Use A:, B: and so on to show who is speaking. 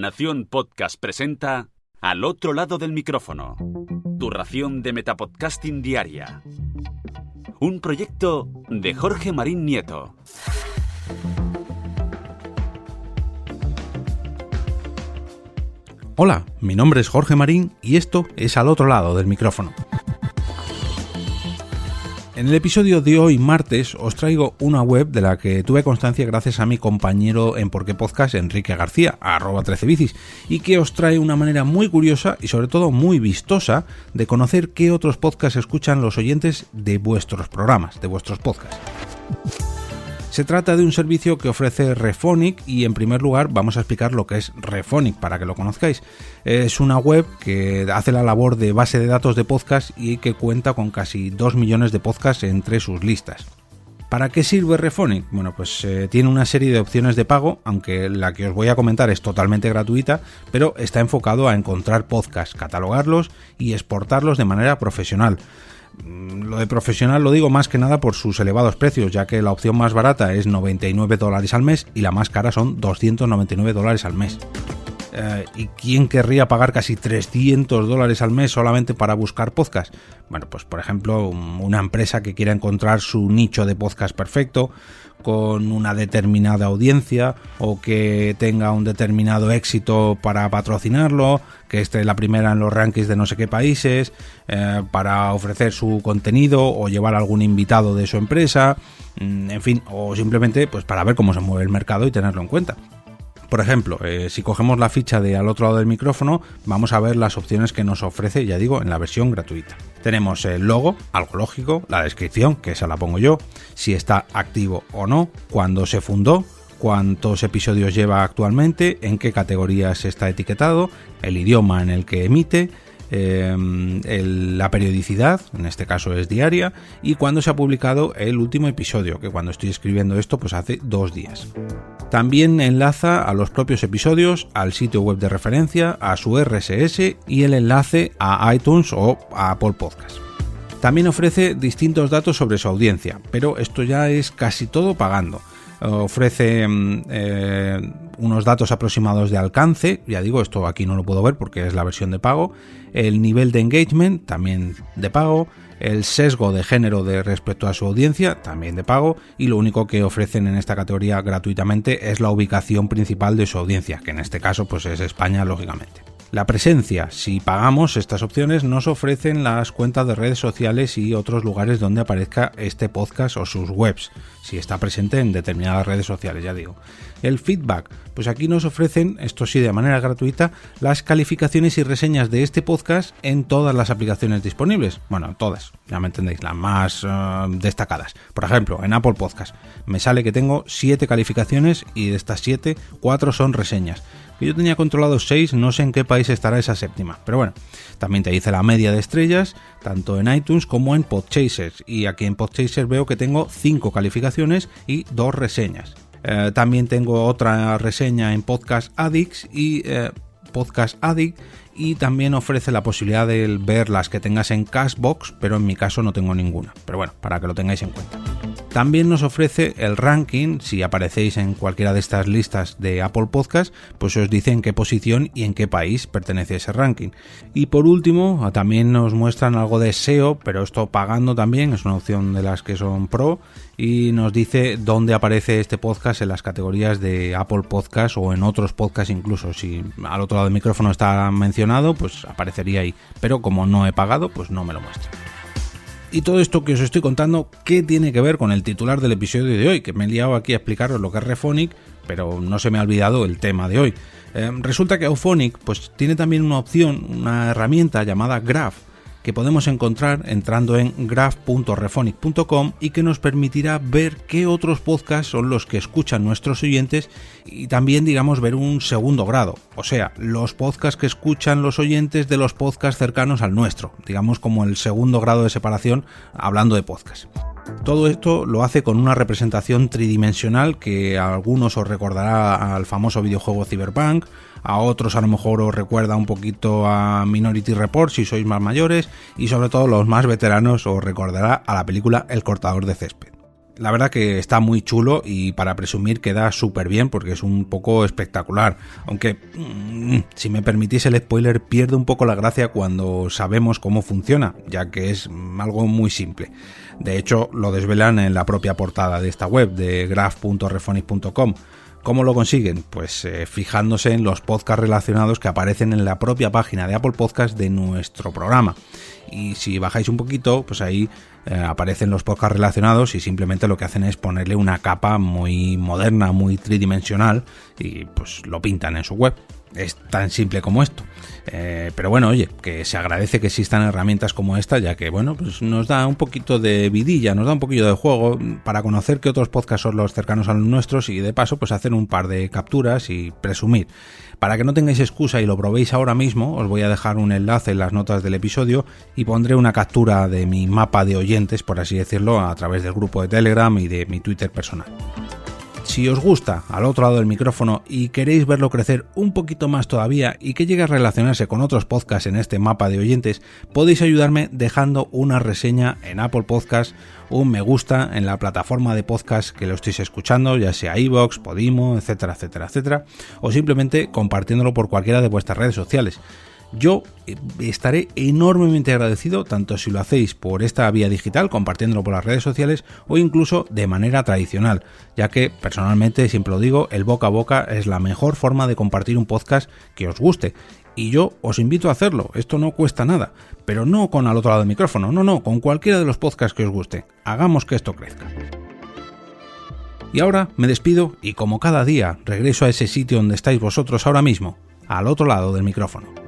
A: Nación Podcast presenta Al otro lado del micrófono, tu ración de metapodcasting diaria. Un proyecto de Jorge Marín Nieto.
B: Hola, mi nombre es Jorge Marín y esto es Al otro lado del micrófono. En el episodio de hoy, martes, os traigo una web de la que tuve constancia gracias a mi compañero en Por qué Podcast, Enrique García, @13bicis, y que os trae una manera muy curiosa y sobre todo muy vistosa de conocer qué otros podcasts escuchan los oyentes de vuestros programas, de vuestros podcasts. Se trata de un servicio que ofrece Rephonic y en primer lugar vamos a explicar lo que es Rephonic para que lo conozcáis. Es una web que hace la labor de base de datos de podcast y que cuenta con casi 2 millones de podcasts entre sus listas. ¿Para qué sirve Rephonic? Bueno, pues tiene una serie de opciones de pago, aunque la que os voy a comentar es totalmente gratuita, pero está enfocado a encontrar podcasts, catalogarlos y exportarlos de manera profesional. Lo de profesional lo digo más que nada por sus elevados precios, ya que la opción más barata es $99 al mes y la más cara son $299 al mes. ¿Y quién querría pagar casi $300 al mes solamente para buscar podcast? Bueno, pues por ejemplo, una empresa que quiera encontrar su nicho de podcast perfecto, con una determinada audiencia, o que tenga un determinado éxito para patrocinarlo, que esté la primera en los rankings de no sé qué países, para ofrecer su contenido o llevar algún invitado de su empresa, en fin, o simplemente pues para ver cómo se mueve el mercado y tenerlo en cuenta. Por ejemplo, si cogemos la ficha de Al otro lado del micrófono, vamos a ver las opciones que nos ofrece, ya digo, en la versión gratuita. Tenemos el logo, algo lógico, la descripción, que esa la pongo yo, si está activo o no, cuándo se fundó, cuántos episodios lleva actualmente, en qué categorías está etiquetado, el idioma en el que emite, la periodicidad, en este caso es diaria, y cuándo se ha publicado el último episodio, que cuando estoy escribiendo esto pues hace 2 días. También enlaza a los propios episodios, al sitio web de referencia, a su RSS y el enlace a iTunes o a Apple Podcast. También ofrece distintos datos sobre su audiencia, pero esto ya es casi todo pagando. Ofrece unos datos aproximados de alcance, ya digo, esto aquí no lo puedo ver porque es la versión de pago, el nivel de engagement, también de pago, el sesgo de género de respecto a su audiencia, también de pago, y lo único que ofrecen en esta categoría gratuitamente es la ubicación principal de su audiencia, que en este caso pues es España, lógicamente. La presencia, si pagamos estas opciones, nos ofrecen las cuentas de redes sociales y otros lugares donde aparezca este podcast o sus webs, si está presente en determinadas redes sociales, ya digo. El feedback, pues aquí nos ofrecen, esto sí de manera gratuita, las calificaciones y reseñas de este podcast en todas las aplicaciones disponibles. Bueno, todas, ya me entendéis, las más destacadas. Por ejemplo, en Apple Podcast me sale que tengo 7 calificaciones y de estas 7, 4 son reseñas. Yo tenía controlado 6, no sé en qué país estará esa séptima, pero bueno, también te dice la media de estrellas, tanto en iTunes como en Podchaser, y aquí en Podchaser veo que tengo 5 calificaciones y 2 reseñas. También tengo otra reseña en Podcast Addict y también ofrece la posibilidad de ver las que tengas en Castbox, pero en mi caso no tengo ninguna, pero bueno, para que lo tengáis en cuenta. También nos ofrece el ranking, si aparecéis en cualquiera de estas listas de Apple Podcast, pues os dice en qué posición y en qué país pertenece ese ranking. Y por último, también nos muestran algo de SEO, pero esto pagando también, es una opción de las que son pro, y nos dice dónde aparece este podcast en las categorías de Apple Podcast o en otros podcasts incluso. Si al otro lado del micrófono está mencionado, pues aparecería ahí, pero como no he pagado, pues no me lo muestra. Y todo esto que os estoy contando, ¿qué tiene que ver con el titular del episodio de hoy? Que me he liado aquí a explicaros lo que es Rephonic, pero no se me ha olvidado el tema de hoy. Resulta que Auphonic pues tiene también una opción, una herramienta llamada Graph, que podemos encontrar entrando en graph.rephonic.com y que nos permitirá ver qué otros podcasts son los que escuchan nuestros oyentes y también, digamos, ver un segundo grado, o sea, los podcasts que escuchan los oyentes de los podcasts cercanos al nuestro, digamos como el segundo grado de separación hablando de podcasts. Todo esto lo hace con una representación tridimensional que a algunos os recordará al famoso videojuego Cyberpunk, a otros a lo mejor os recuerda un poquito a Minority Report si sois más mayores, y sobre todo los más veteranos os recordará a la película El cortador de césped. La verdad que está muy chulo y para presumir queda súper bien porque es un poco espectacular. Aunque, si me permitís el spoiler, pierde un poco la gracia cuando sabemos cómo funciona, ya que es algo muy simple. De hecho, lo desvelan en la propia portada de esta web, de graph.rephonic.com. ¿Cómo lo consiguen? Pues fijándose en los podcasts relacionados que aparecen en la propia página de Apple Podcast de nuestro programa. Y si bajáis un poquito, pues ahí aparecen los podcasts relacionados y simplemente lo que hacen es ponerle una capa muy moderna, muy tridimensional y pues lo pintan en su web. Es tan simple como esto. Pero bueno, oye, que se agradece que existan herramientas como esta, ya que bueno, pues nos da un poquito de vidilla, nos da un poquillo de juego para conocer que otros podcasts son los cercanos a los nuestros y de paso pues hacer un par de capturas y presumir. Para que no tengáis excusa y lo probéis ahora mismo, os voy a dejar un enlace en las notas del episodio y pondré una captura de mi mapa de oyentes, por así decirlo, a través del grupo de Telegram y de mi Twitter personal. Si os gusta Al otro lado del micrófono y queréis verlo crecer un poquito más todavía y que llegue a relacionarse con otros podcasts en este mapa de oyentes, podéis ayudarme dejando una reseña en Apple Podcasts, un me gusta en la plataforma de podcast que lo estéis escuchando, ya sea iVoox, Podimo, etcétera, etcétera, etcétera, o simplemente compartiéndolo por cualquiera de vuestras redes sociales. Yo estaré enormemente agradecido tanto si lo hacéis por esta vía digital, compartiéndolo por las redes sociales, o incluso de manera tradicional, ya que personalmente, siempre lo digo, el boca a boca es la mejor forma de compartir un podcast que os guste. Y yo os invito a hacerlo, esto no cuesta nada, pero no con Al otro lado del micrófono, no, con cualquiera de los podcasts que os guste. Hagamos que esto crezca. Y ahora me despido y como cada día regreso a ese sitio donde estáis vosotros ahora mismo, al otro lado del micrófono.